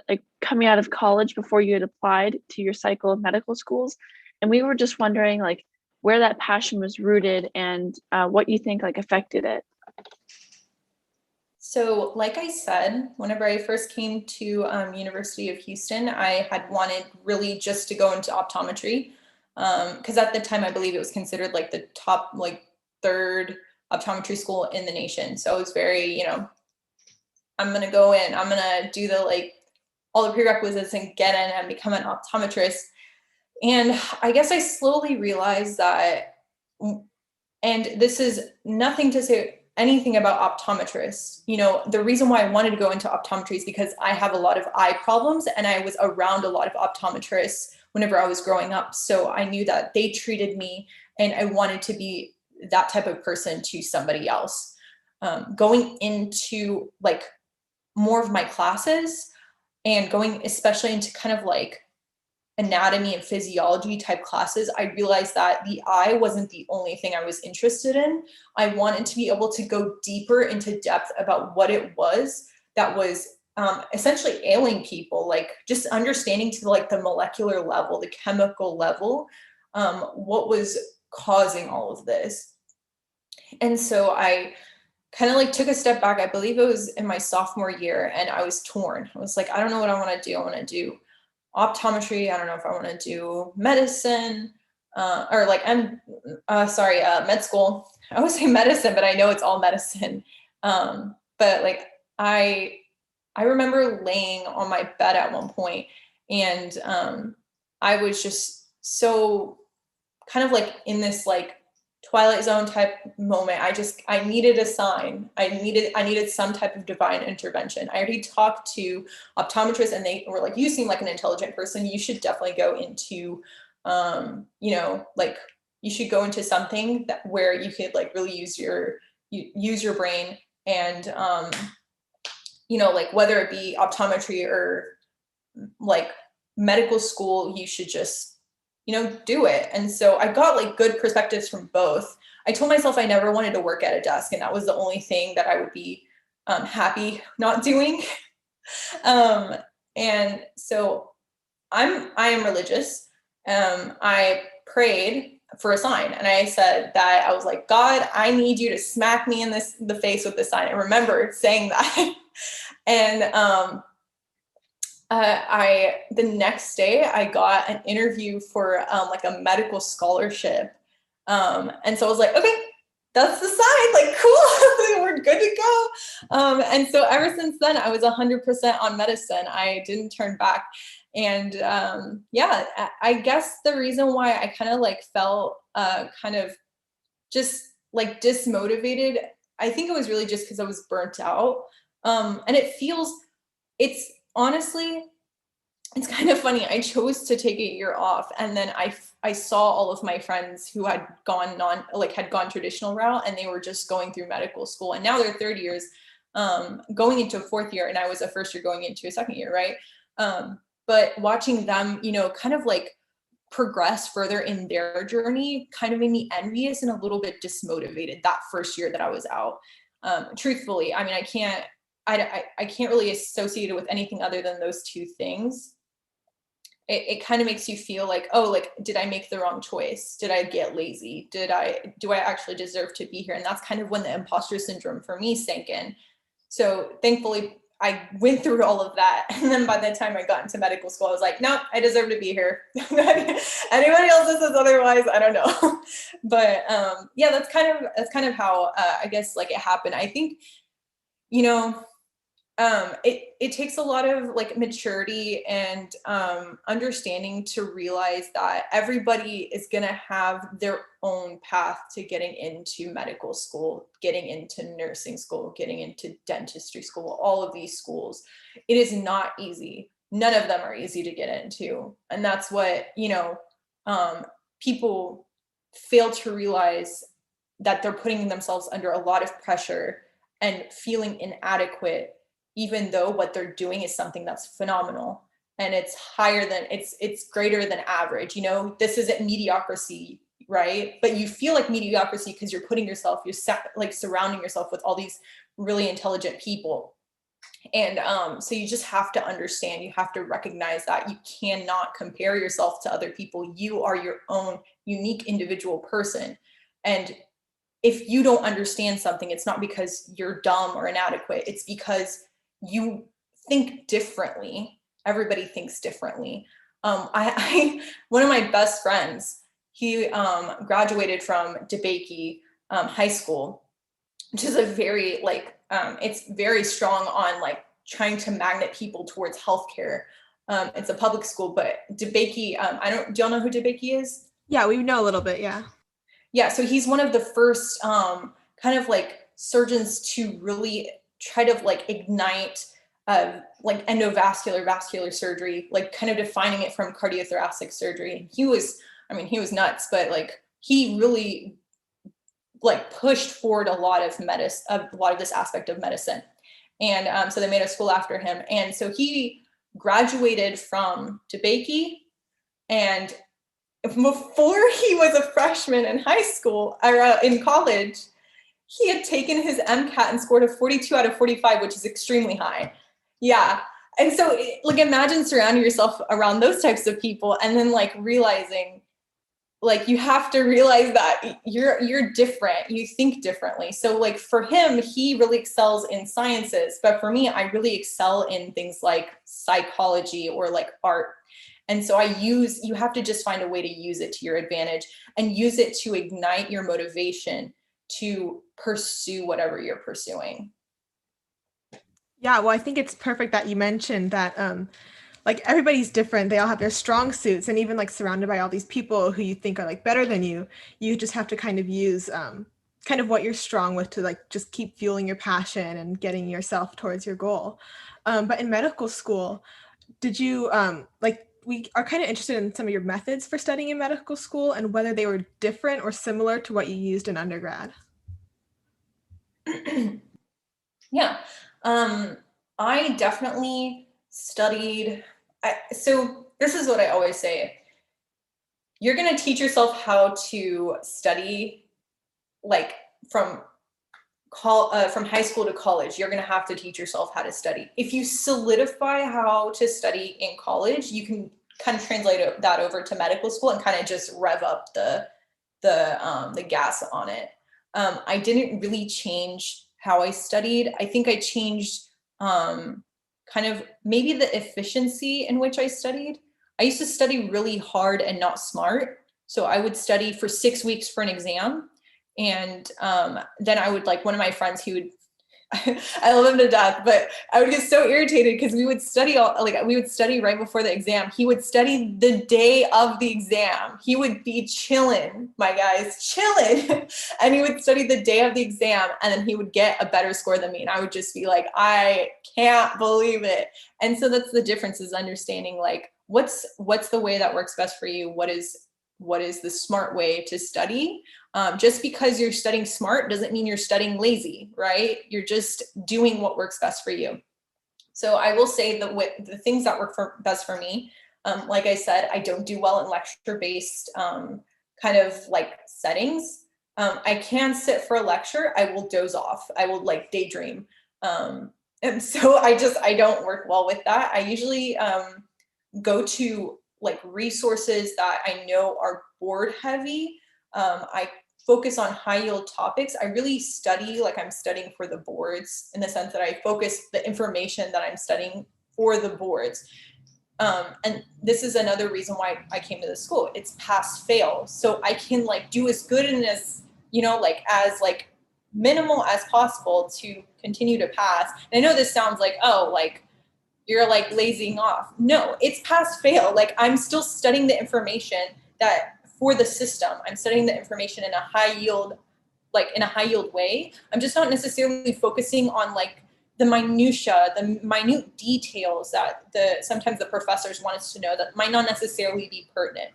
like coming out of college before you had applied to your cycle of medical schools. And we were just wondering like where that passion was rooted and what you think like affected it. So like I said, whenever I first came to University of Houston, I had wanted really just to go into optometry because at the time I believe it was considered like the top like third optometry school in the nation. So it was very, I'm going to go in, I'm going to do the like all the prerequisites and get in and become an optometrist. And I guess I slowly realized that, and this is nothing to say anything about optometrists. The reason why I wanted to go into optometry is because I have a lot of eye problems and I was around a lot of optometrists whenever I was growing up. So I knew that they treated me and I wanted to be that type of person to somebody else. Going into like more of my classes and going especially into kind of like anatomy and physiology type classes, I realized that the eye wasn't the only thing I was interested in. I wanted to be able to go deeper into depth about what it was that was essentially ailing people, like just understanding to like the molecular level, the chemical level, what was causing all of this. And so I kind of like took a step back. I believe it was in my sophomore year and I was torn. I was like, I don't know what I want to do. I want to do optometry. I don't know if I want to do medicine. med school. I always say medicine, but I know it's all medicine. But like I remember laying on my bed at one point, and I was just so kind of like in this like Twilight Zone type moment. I needed a sign. I needed some type of divine intervention. I already talked to optometrists, and they were like, you seem like an intelligent person. You should definitely go into, like you should go into something where you could like really use your brain, and, like whether it be optometry or like medical school, you should just do it. And so I got like good perspectives from both. I told myself I never wanted to work at a desk, and that was the only thing that I would be happy not doing. And so I am religious. I prayed for a sign, and I said that I was like, God, I need you to smack me in the face with this sign. I remember saying that. And the next day I got an interview for like a medical scholarship. And so I was like, okay, that's the sign, like, cool, we're good to go. And so ever since then, I was 100% on medicine. I didn't turn back. And I guess the reason why I kind of like felt kind of just like dismotivated, I think it was really just because I was burnt out. And it's honestly, it's kind of funny. I chose to take a year off, and then I saw all of my friends who had gone traditional route, and they were just going through medical school, and now they're third years, going into a fourth year, and I was a first year going into a second year, right? But watching them, kind of like progress further in their journey kind of made me envious and a little bit dismotivated that first year that I was out. Truthfully, I mean, I can't really associate it with anything other than those two things. It kind of makes you feel like, oh, like, did I make the wrong choice? Did I get lazy? Do I actually deserve to be here? And that's kind of when the imposter syndrome for me sank in. So thankfully I went through all of that. And then by the time I got into medical school, I was like, nope, I deserve to be here. Anybody else that says otherwise, I don't know. But that's kind of how I guess like it happened. I think, it takes a lot of like maturity and understanding to realize that everybody is going to have their own path to getting into medical school, getting into nursing school, getting into dentistry school, all of these schools. It is not easy. None of them are easy to get into. And that's what, people fail to realize, that they're putting themselves under a lot of pressure and feeling inadequate, even though what they're doing is something that's phenomenal and it's greater than average. This isn't mediocrity, right? But you feel like mediocrity because you're surrounding yourself with all these really intelligent people. And so you just have to understand, you have to recognize that you cannot compare yourself to other people. You are your own unique individual person. And if you don't understand something, it's not because you're dumb or inadequate. It's because you think differently. Everybody thinks differently. One of my best friends, he graduated from DeBakey High School, which is a very it's very strong on like trying to magnet people towards healthcare. It's a public school, but DeBakey, do y'all know who DeBakey is? Yeah, we know a little bit. Yeah. Yeah. So he's one of the first kind of like surgeons to really try to like ignite like endovascular vascular surgery, like kind of defining it from cardiothoracic surgery. And he was nuts, but like he really like pushed forward a lot of this aspect of medicine. And so they made a school after him. And so he graduated from DeBakey, and before he was a freshman in high school or in college, he had taken his MCAT and scored a 42 out of 45, which is extremely high. Yeah. And so like imagine surrounding yourself around those types of people, and then like realizing, like, you have to realize that you're different, you think differently. So like for him, he really excels in sciences, but for me, I really excel in things like psychology or like art. And so you have to just find a way to use it to your advantage and use it to ignite your motivation to pursue whatever you're pursuing. Yeah, well, I think it's perfect that you mentioned that like everybody's different. They all have their strong suits, and even like surrounded by all these people who you think are like better than you just have to kind of use kind of what you're strong with to like just keep fueling your passion and getting yourself towards your goal. But in medical school, did you like we are kind of interested in some of your methods for studying in medical school and whether they were different or similar to what you used in undergrad? Yeah. I definitely studied. So this is what I always say. You're going to teach yourself how to study, like from high school to college. You're going to have to teach yourself how to study. If you solidify how to study in college, you can kind of translate that over to medical school and kind of just rev up the gas on it. I didn't really change how I studied. I think I changed kind of maybe the efficiency in which I studied. I used to study really hard and not smart. So I would study for 6 weeks for an exam. And then I would, like, one of my friends, he would, I love him to death, but I would get so irritated because we would study right before the exam. He would study the day of the exam. He would be chilling, my guys, chilling. And he would study the day of the exam, and then he would get a better score than me. And I would just be like, I can't believe it. And so that's the difference, is understanding, like, what's the way that works best for you? What is the smart way to study? Just because you're studying smart doesn't mean you're studying lazy, right? You're just doing what works best for you. So I will say that the things that work best for me, like I said, I don't do well in lecture-based kind of like settings. I can sit for a lecture. I will doze off. I will like daydream. And so I don't work well with that. I usually go to like resources that I know are board heavy. I focus on high yield topics. I really study like I'm studying for the boards, in the sense that I focus the information that I'm studying for the boards. And this is another reason why I came to the school. It's pass fail. So I can like do as good and as, like as like minimal as possible to continue to pass. And I know this sounds like, oh, like you're like lazing off. No, it's pass fail. Like I'm still studying the information that for the system. I'm studying the information in a high yield way. I'm just not necessarily focusing on like the minutia, the minute details that sometimes the professors want us to know that might not necessarily be pertinent.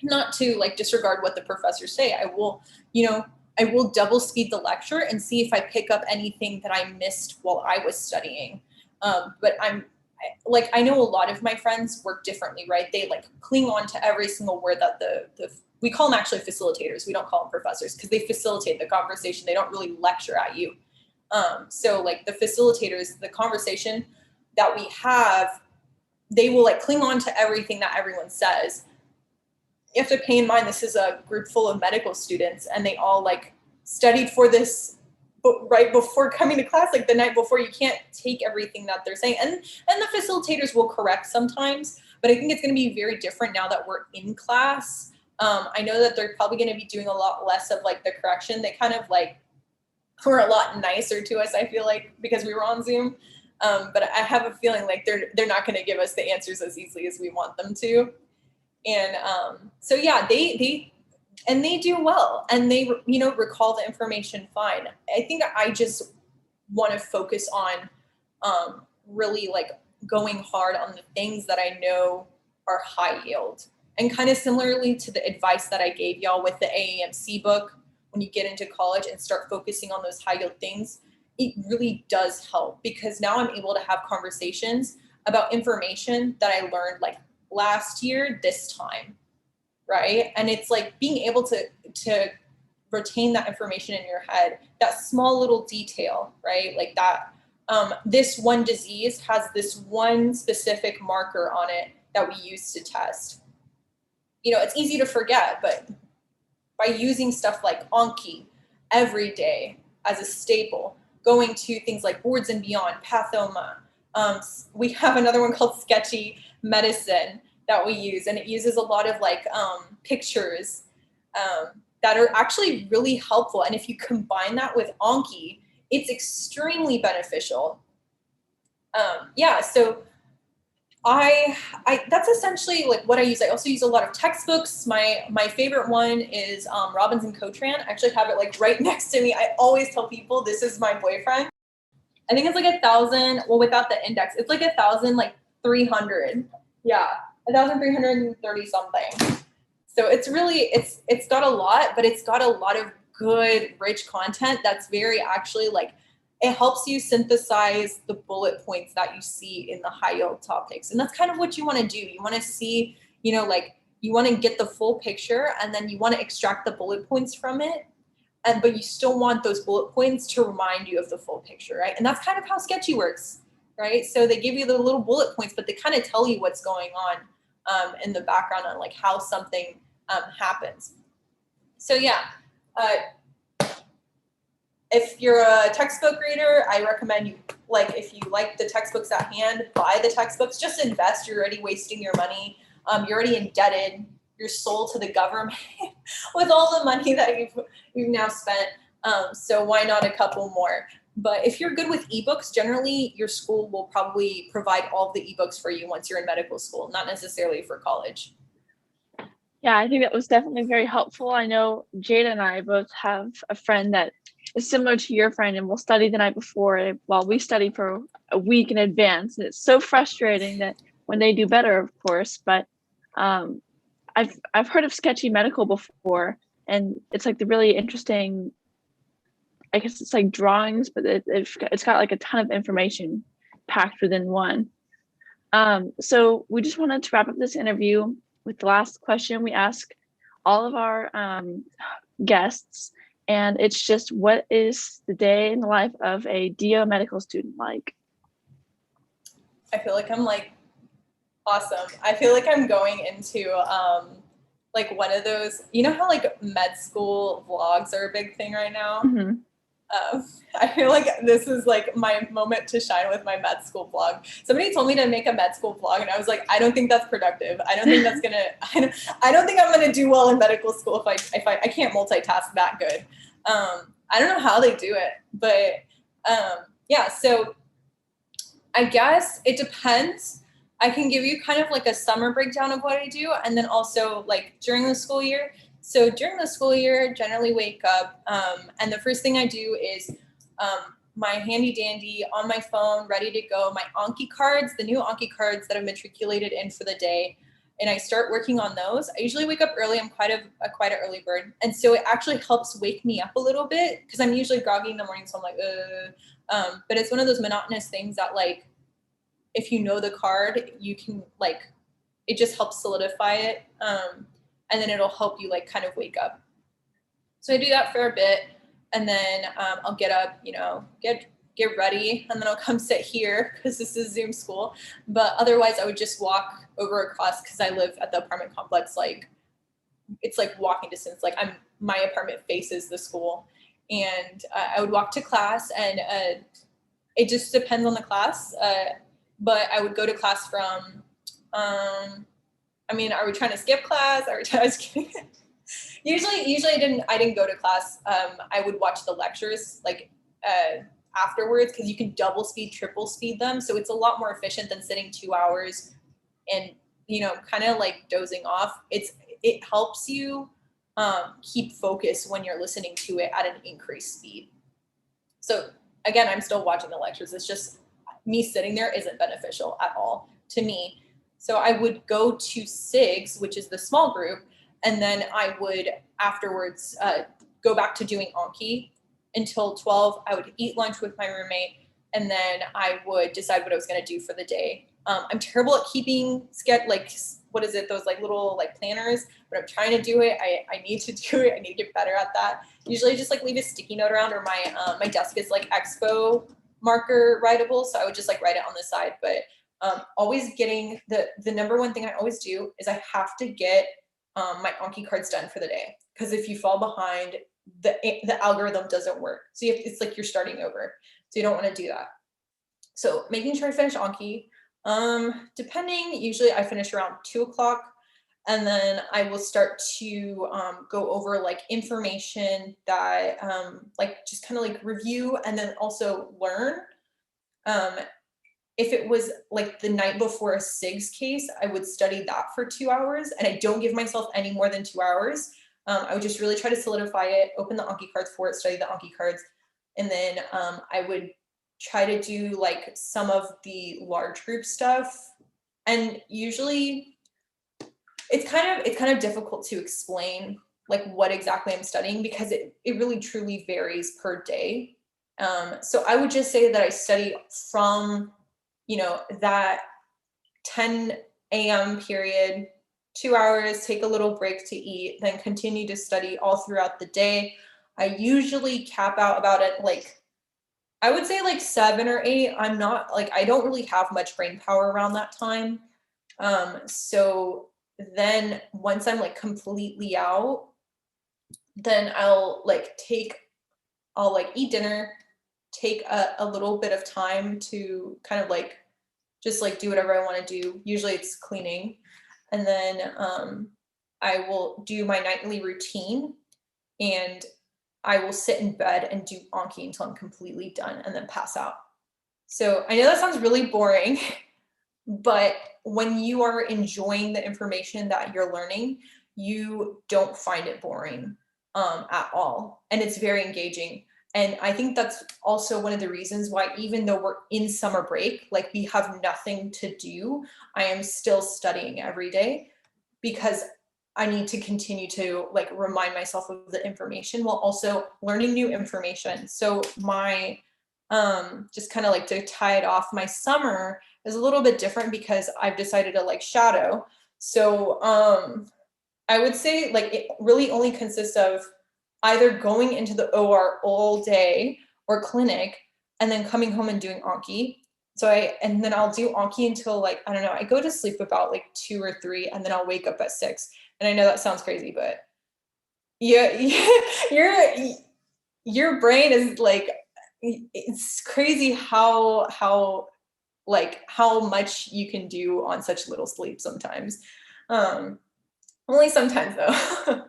Not to like disregard what the professors say. I will double speed the lecture and see if I pick up anything that I missed while I was studying. But I know a lot of my friends work differently, right? They like cling on to every single word that we call them actually facilitators. We don't call them professors because they facilitate the conversation. They don't really lecture at you. So like the facilitators, the conversation that we have, they will like cling on to everything that everyone says. You have to pay in mind, this is a group full of medical students, and they all like studied for this right before coming to class, like the night before. You can't take everything that they're saying, and the facilitators will correct sometimes, but I think it's going to be very different now that we're in class. I know that they're probably going to be doing a lot less of like the correction. They kind of like were a lot nicer to us, I feel like, because we were on Zoom. But I have a feeling like they're not going to give us the answers as easily as we want them to. And so yeah, they do well, and they recall the information fine. I think I just want to focus on really like going hard on the things that I know are high yield. And kind of similarly to the advice that I gave y'all with the AAMC book, when you get into college and start focusing on those high yield things, it really does help, because now I'm able to have conversations about information that I learned like last year, this time, right? And it's like being able to retain that information in your head, that small little detail, right? Like that, this one disease has this one specific marker on it that we use to test. It's easy to forget, but by using stuff like Anki every day as a staple, going to things like Boards and Beyond, Pathoma. We have another one called Sketchy Medicine that we use, and it uses a lot of like pictures that are actually really helpful. And if you combine that with Anki, it's extremely beneficial. So I that's essentially like what I use. I also use a lot of textbooks. My favorite one is Robbins and Cotran. I actually have it like right next to me. I always tell people this is my boyfriend. I think it's like 1,000. Well, without the index, it's like 1,000 like 300. Yeah, 1,330 something. So it's really it's got a lot, but it's got a lot of good, rich content that's very actually like, it helps you synthesize the bullet points that you see in the high yield topics. And that's kind of what you want to do. You want to see, like you want to get the full picture, and then you want to extract the bullet points from it. But you still want those bullet points to remind you of the full picture, right? And that's kind of how Sketchy works, right? So they give you the little bullet points, but they kind of tell you what's going on in the background on like how something happens. So yeah, if you're a textbook reader, I recommend you, like, if you like the textbooks at hand, buy the textbooks. Just invest. You're already wasting your money. You're already indebted your soul to the government with all the money that you've now spent. So why not a couple more? But if you're good with ebooks, generally your school will probably provide all of the ebooks for you once you're in medical school, not necessarily for college. Yeah, I think that was definitely very helpful. I know Jada and I both have a friend that is similar to your friend, and we'll study the night before while we study for a week in advance. And it's so frustrating that when they do better, of course, but I've heard of Sketchy Medical before, and it's like the really interesting, I guess it's like drawings, but it's got like a ton of information packed within one. So we just wanted to wrap up this interview with the last question we ask all of our guests, and it's just, what is the day in the life of a DO medical student like? I feel like I'm like awesome. I feel like I'm going into like one of those, you know how like med school vlogs are a big thing right now? Mm-hmm. I feel like this is like my moment to shine with my med school vlog. Somebody told me to make a med school vlog, and I was like, I don't think that's productive. I don't think that's gonna. I don't think I'm gonna do well in medical school if I can't multitask that good. I don't know how they do it, but yeah. So I guess it depends. I can give you kind of like a summer breakdown of what I do, and then also like during the school year. So during the school year, generally wake up, and the first thing I do is my handy dandy on my phone, ready to go, my Anki cards, the new Anki cards that I've matriculated in for the day, and I start working on those. I usually wake up early. I'm quite an early bird, and so it actually helps wake me up a little bit because I'm usually groggy in the morning, so I'm like, but it's one of those monotonous things that like, if you know the card, you can like, it just helps solidify it. And then it'll help you like kind of wake up. So I do that for a bit, and then I'll get up, get ready, and then I'll come sit here because this is Zoom school. But otherwise I would just walk over across, because I live at the apartment complex, like it's like walking distance. Like my apartment faces the school, and I would walk to class, and it just depends on the class. But I would go to class from, are we trying to skip class? I was kidding. Usually I didn't go to class. I would watch the lectures like afterwards, because you can double speed, triple speed them. So it's a lot more efficient than sitting 2 hours and, kind of like dozing off. It helps you keep focus when you're listening to it at an increased speed. So again, I'm still watching the lectures. It's just me sitting there isn't beneficial at all to me. So I would go to SIGs, which is the small group, and then I would afterwards go back to doing Anki until 12. I would eat lunch with my roommate, and then I would decide what I was going to do for the day. I'm terrible at keeping those like little like planners, but I'm trying to do it. I need to do it. I need to get better at that. Usually just like leave a sticky note around, or my desk is like expo marker writable, so I would just like write it on the side. But always getting the number one thing I always do is I have to get my Anki cards done for the day, because if you fall behind, the algorithm doesn't work. So it's like you're starting over, so you don't want to do that. So making sure I finish Anki, Depending, usually I finish around 2 o'clock, and then I will start to go over like information that like just kind of like review and then also learn. Um, if it was like the night before a SIGS case, I would study that for 2 hours, and I don't give myself any more than 2 hours. I would just really try to solidify it, open the Anki cards for it, study the Anki cards, and then I would try to do like some of the large group stuff. And usually it's kind of difficult to explain like what exactly I'm studying because it really truly varies per day. So I would just say that I study from, that 10 a.m. period, 2 hours, take a little break to eat, then continue to study all throughout the day. I usually cap out about it like, I would say like 7 or 8. I'm not like, I don't really have much brain power around that time. So then once I'm like completely out, then I'll eat dinner, take a little bit of time to kind of like just like do whatever I want to do. Usually it's cleaning. And then I will do my nightly routine, and I will sit in bed and do Anki until I'm completely done and then pass out. So I know that sounds really boring, but when you are enjoying the information that you're learning, you don't find it boring at all. And it's very engaging. And I think that's also one of the reasons why, even though we're in summer break, like we have nothing to do, I am still studying every day because I need to continue to like remind myself of the information while also learning new information. So my, just kind of like to tie it off, my summer is a little bit different because I've decided to like shadow. So I would say like it really only consists of either going into the OR all day or clinic and then coming home and doing Anki. And then I'll do Anki until like, I don't know, I go to sleep about like 2 or 3 and then I'll wake up at 6. And I know that sounds crazy, but yeah, your brain is like, it's crazy how much you can do on such little sleep sometimes. Only sometimes though.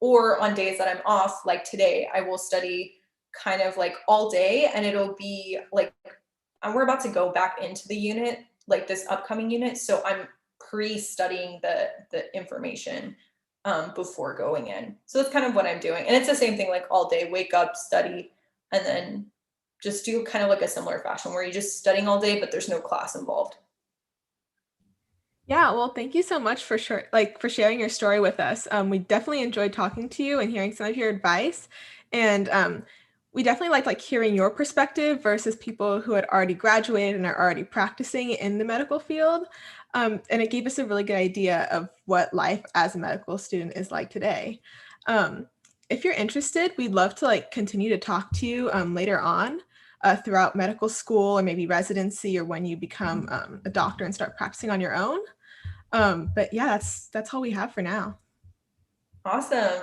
Or on days that I'm off, like today, I will study kind of like all day, and it'll be like, we're about to go back into the unit, like this upcoming unit. So I'm pre-studying the information before going in. So that's kind of what I'm doing. And it's the same thing, like all day, wake up, study, and then just do kind of like a similar fashion where you're just studying all day, but there's no class involved. Yeah, well, thank you so much for for sharing your story with us. We definitely enjoyed talking to you and hearing some of your advice, and we definitely like hearing your perspective versus people who had already graduated and are already practicing in the medical field. And it gave us a really good idea of what life as a medical student is like today. If you're interested, we'd love to like continue to talk to you later on. Throughout medical school or maybe residency or when you become a doctor and start practicing on your own. But yeah, that's all we have for now. Awesome.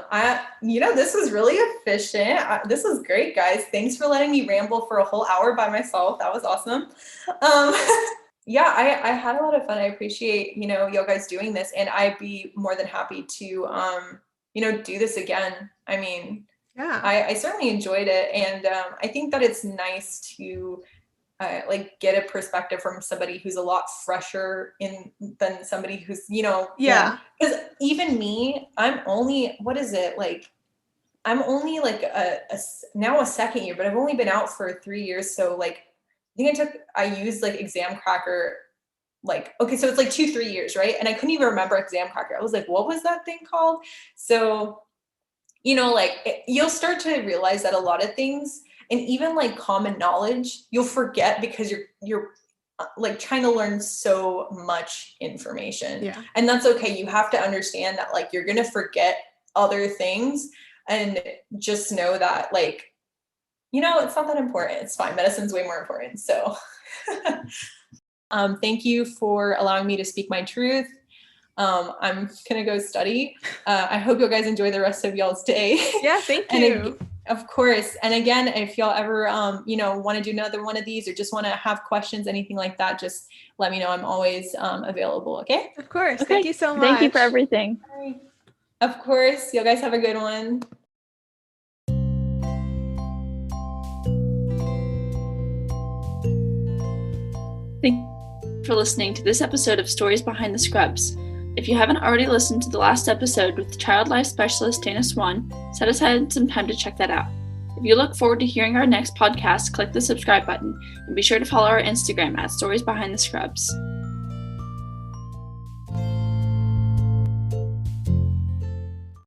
This was really efficient. This was great, guys. Thanks for letting me ramble for a whole hour by myself. That was awesome. Yeah, I had a lot of fun. I appreciate, you guys doing this, and I'd be more than happy to, do this again. I mean, Yeah. I certainly enjoyed it. And I think that it's nice to get a perspective from somebody who's a lot fresher than somebody who's, Yeah. Because even me, I'm only, what is it? Like, I'm only like now a second year, but I've only been out for 3 years. So like, I used like Exam Cracker, okay, so it's like 2-3 years, right? And I couldn't even remember Exam Cracker. I was like, what was that thing called? So, you'll start to realize that a lot of things, and even like common knowledge, you'll forget because you're like trying to learn so much information. Yeah. And that's okay. You have to understand that like you're going to forget other things, and just know that like, it's not that important. It's fine. Medicine's way more important. So thank you for allowing me to speak my truth. I'm gonna go study. I hope you guys enjoy the rest of y'all's day. Yeah, thank you. Of course. And again, if y'all ever, want to do another one of these or just want to have questions, anything like that, just let me know. I'm always available. Okay. Of course. Okay. Thank you so much. Thank you for everything. Of course. You guys have a good one. Thank you for listening to this episode of Stories Behind the Scrubs. If you haven't already listened to the last episode with child life specialist Dana Swan, set aside some time to check that out. If you look forward to hearing our next podcast, click the subscribe button and be sure to follow our Instagram at Stories Behind the Scrubs.